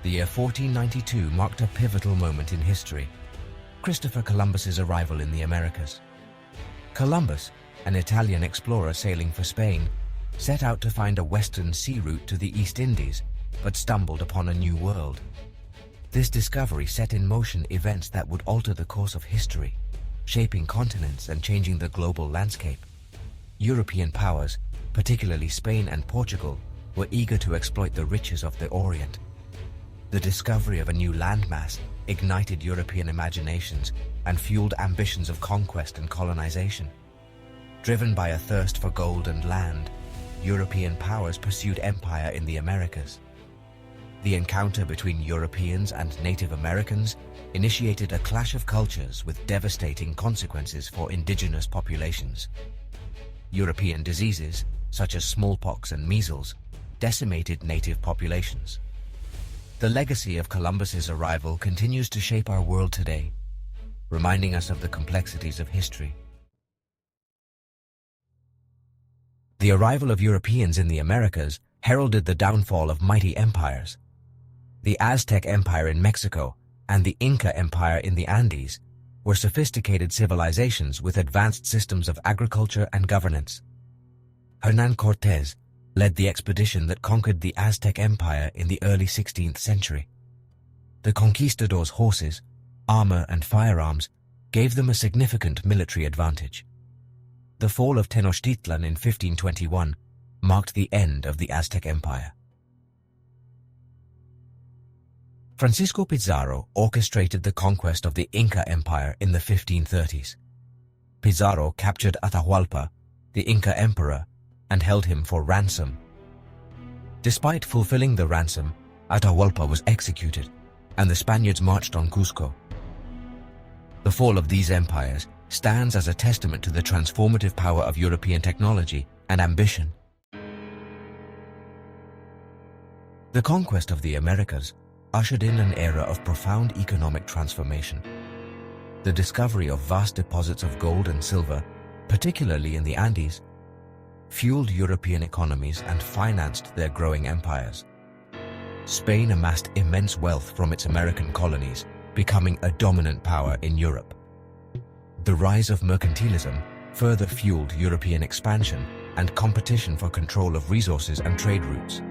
The year 1492 marked a pivotal moment in history: Christopher Columbus's arrival in the Americas. Columbus, an Italian explorer sailing for Spain, set out to find a western sea route to the East Indies, but stumbled upon a new world. This discovery set in motion events that would alter the course of history, shaping continents and changing the global landscape. European powers, particularly Spain and Portugal, were eager to exploit the riches of the Orient. The discovery of a new landmass ignited European imaginations and fueled ambitions of conquest and colonization. Driven by a thirst for gold and land, European powers pursued empire in the Americas. The encounter between Europeans and Native Americans initiated a clash of cultures with devastating consequences for indigenous populations. European diseases, such as smallpox and measles, decimated native populations. The legacy of Columbus's arrival continues to shape our world today, reminding us of the complexities of history. The arrival of Europeans in the Americas heralded the downfall of mighty empires. The Aztec Empire in Mexico and the Inca Empire in the Andes were sophisticated civilizations with advanced systems of agriculture and governance. Hernán Cortés led the expedition that conquered the Aztec Empire in the early 16th century. The conquistadors' horses, armor, and firearms gave them a significant military advantage. The fall of Tenochtitlan in 1521 marked the end of the Aztec Empire. Francisco Pizarro orchestrated the conquest of the Inca Empire in the 1530s. Pizarro captured Atahualpa, the Inca emperor, and held him for ransom. Despite fulfilling the ransom, Atahualpa was executed, and the Spaniards marched on Cusco. The fall of these empires stands as a testament to the transformative power of European technology and ambition. The conquest of the Americas ushered in an era of profound economic transformation. The discovery of vast deposits of gold and silver, particularly in the Andes, fueled European economies and financed their growing empires. Spain amassed immense wealth from its American colonies, becoming a dominant power in Europe. The rise of mercantilism further fueled European expansion and competition for control of resources and trade routes.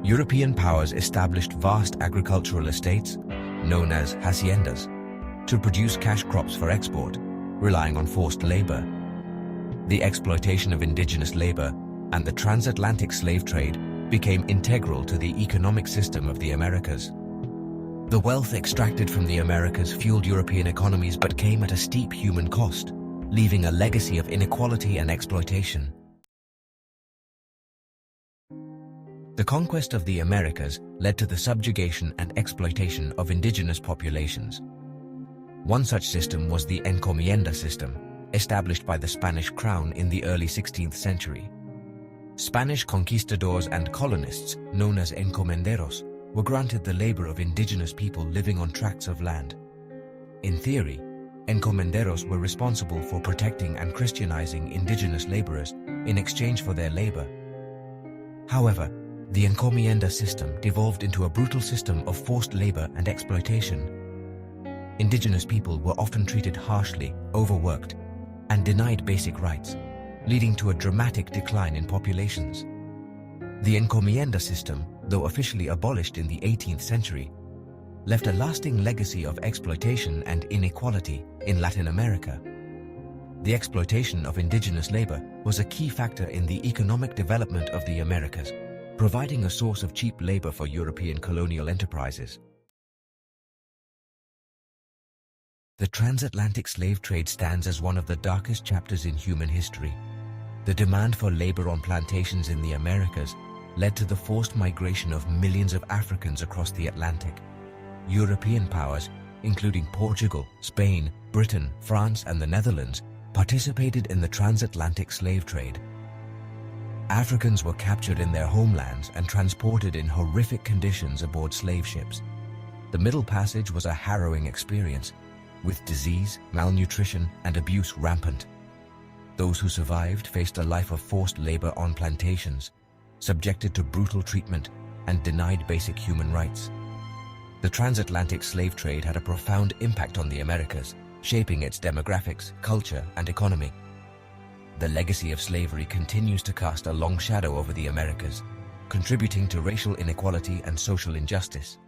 European powers established vast agricultural estates, known as haciendas, to produce cash crops for export, relying on forced labor. The exploitation of indigenous labor and the transatlantic slave trade became integral to the economic system of the Americas. The wealth extracted from the Americas fueled European economies but came at a steep human cost, leaving a legacy of inequality and exploitation. The conquest of the Americas led to the subjugation and exploitation of indigenous populations. One such system was the encomienda system, established by the Spanish crown in the early 16th century. Spanish conquistadors and colonists, known as encomenderos, were granted the labor of indigenous people living on tracts of land. In theory, encomenderos were responsible for protecting and Christianizing indigenous laborers in exchange for their labor. However, the encomienda system devolved into a brutal system of forced labor and exploitation. Indigenous people were often treated harshly, overworked, and denied basic rights, leading to a dramatic decline in populations. The encomienda system, though officially abolished in the 18th century, left a lasting legacy of exploitation and inequality in Latin America. The exploitation of indigenous labor was a key factor in the economic development of the Americas, providing a source of cheap labor for European colonial enterprises. The transatlantic slave trade stands as one of the darkest chapters in human history. The demand for labor on plantations in the Americas led to the forced migration of millions of Africans across the Atlantic. European powers, including Portugal, Spain, Britain, France, and the Netherlands, participated in the transatlantic slave trade. Africans were captured in their homelands and transported in horrific conditions aboard slave ships. The Middle Passage was a harrowing experience, with disease, malnutrition, and abuse rampant. Those who survived faced a life of forced labor on plantations, subjected to brutal treatment, and denied basic human rights. The transatlantic slave trade had a profound impact on the Americas, shaping its demographics, culture, and economy. The legacy of slavery continues to cast a long shadow over the Americas, contributing to racial inequality and social injustice.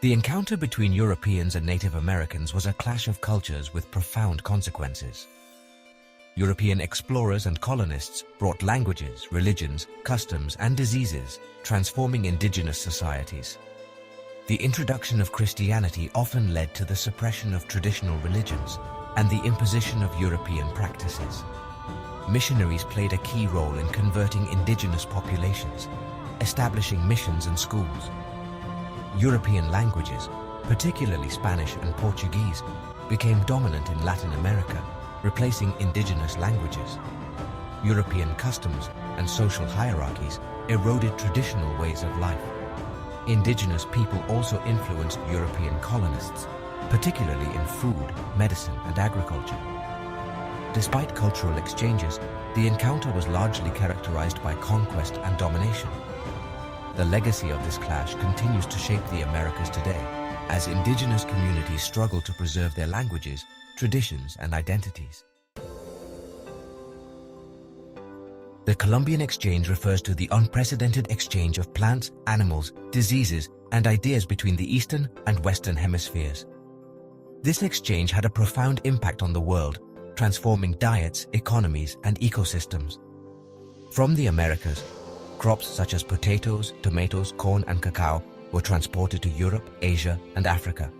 The encounter between Europeans and Native Americans was a clash of cultures with profound consequences. European explorers and colonists brought languages, religions, customs, and diseases, transforming indigenous societies. The introduction of Christianity often led to the suppression of traditional religions and the imposition of European practices. Missionaries played a key role in converting indigenous populations, establishing missions and schools. European languages, particularly Spanish and Portuguese, became dominant in Latin America, replacing indigenous languages. European customs and social hierarchies eroded traditional ways of life. Indigenous people also influenced European colonists, particularly in food, medicine, and agriculture. Despite cultural exchanges, the encounter was largely characterized by conquest and domination. The legacy of this clash continues to shape the Americas today, as indigenous communities struggle to preserve their languages, traditions, and identities. The Columbian Exchange refers to the unprecedented exchange of plants, animals, diseases, and ideas between the Eastern and Western hemispheres. This exchange had a profound impact on the world, transforming diets, economies, and ecosystems. From the Americas, crops such as potatoes, tomatoes, corn, and cacao were transported to Europe, Asia, and Africa.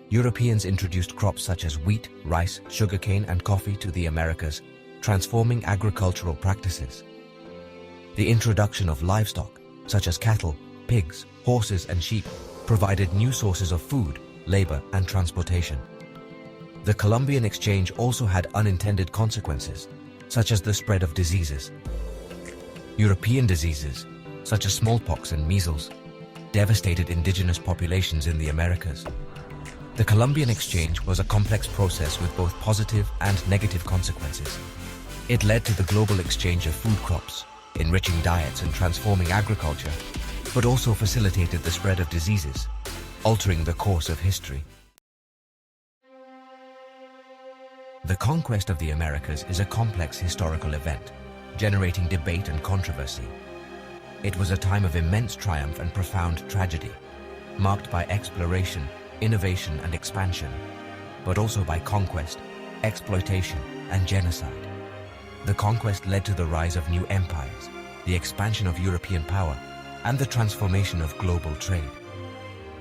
Europeans introduced crops such as wheat, rice, sugarcane, and coffee to the Americas, transforming agricultural practices. The introduction of livestock, such as cattle, pigs, horses, and sheep, provided new sources of food, labor, and transportation. The Columbian Exchange also had unintended consequences, such as the spread of diseases. European diseases, such as smallpox and measles, devastated indigenous populations in the Americas. The Columbian Exchange was a complex process with both positive and negative consequences. It led to the global exchange of food crops, enriching diets and transforming agriculture, but also facilitated the spread of diseases, altering the course of history. The conquest of the Americas is a complex historical event, generating debate and controversy. It was a time of immense triumph and profound tragedy, marked by exploration, innovation, and expansion, but also by conquest, exploitation, and genocide. The conquest led to the rise of new empires, the expansion of European power, and the transformation of global trade.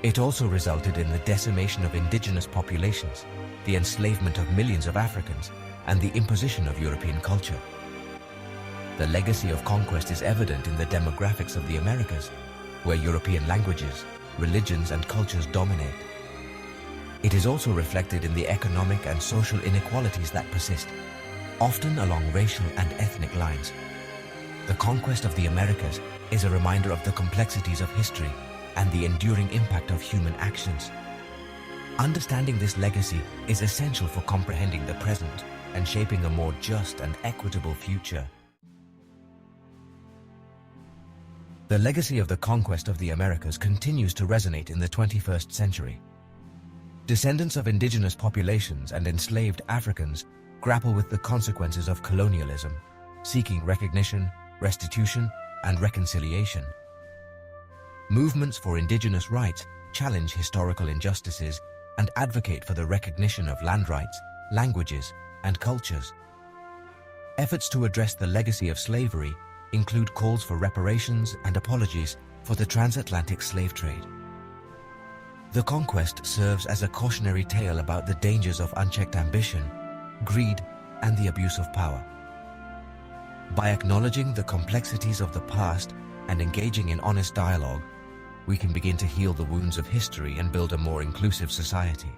It also resulted in the decimation of indigenous populations, the enslavement of millions of Africans, and the imposition of European culture. The legacy of conquest is evident in the demographics of the Americas, where European languages, religions, and cultures dominate. It is also reflected in the economic and social inequalities that persist, often along racial and ethnic lines. The conquest of the Americas is a reminder of the complexities of history and the enduring impact of human actions. Understanding this legacy is essential for comprehending the present and shaping a more just and equitable future. The legacy of the conquest of the Americas continues to resonate in the 21st century. Descendants of indigenous populations and enslaved Africans grapple with the consequences of colonialism, seeking recognition, restitution, and reconciliation. Movements for indigenous rights challenge historical injustices and advocate for the recognition of land rights, languages, and cultures. Efforts to address the legacy of slavery include calls for reparations and apologies for the transatlantic slave trade. The conquest serves as a cautionary tale about the dangers of unchecked ambition, greed, and the abuse of power. By acknowledging the complexities of the past and engaging in honest dialogue, we can begin to heal the wounds of history and build a more inclusive society.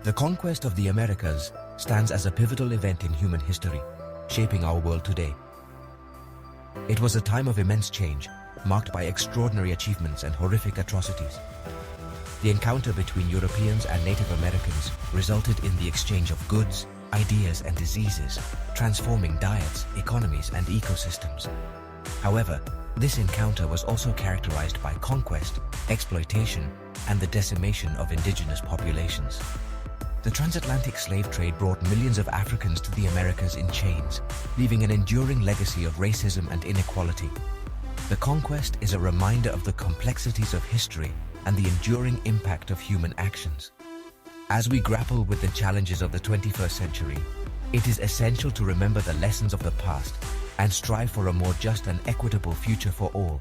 The conquest of the Americas stands as a pivotal event in human history, shaping our world today. It was a time of immense change, marked by extraordinary achievements and horrific atrocities. The encounter between Europeans and Native Americans resulted in the exchange of goods, ideas, and diseases, transforming diets, economies, and ecosystems. However, this encounter was also characterized by conquest, exploitation, and the decimation of indigenous populations. The transatlantic slave trade brought millions of Africans to the Americas in chains, leaving an enduring legacy of racism and inequality. The conquest is a reminder of the complexities of history and the enduring impact of human actions. As we grapple with the challenges of the 21st century, it is essential to remember the lessons of the past and strive for a more just and equitable future for all.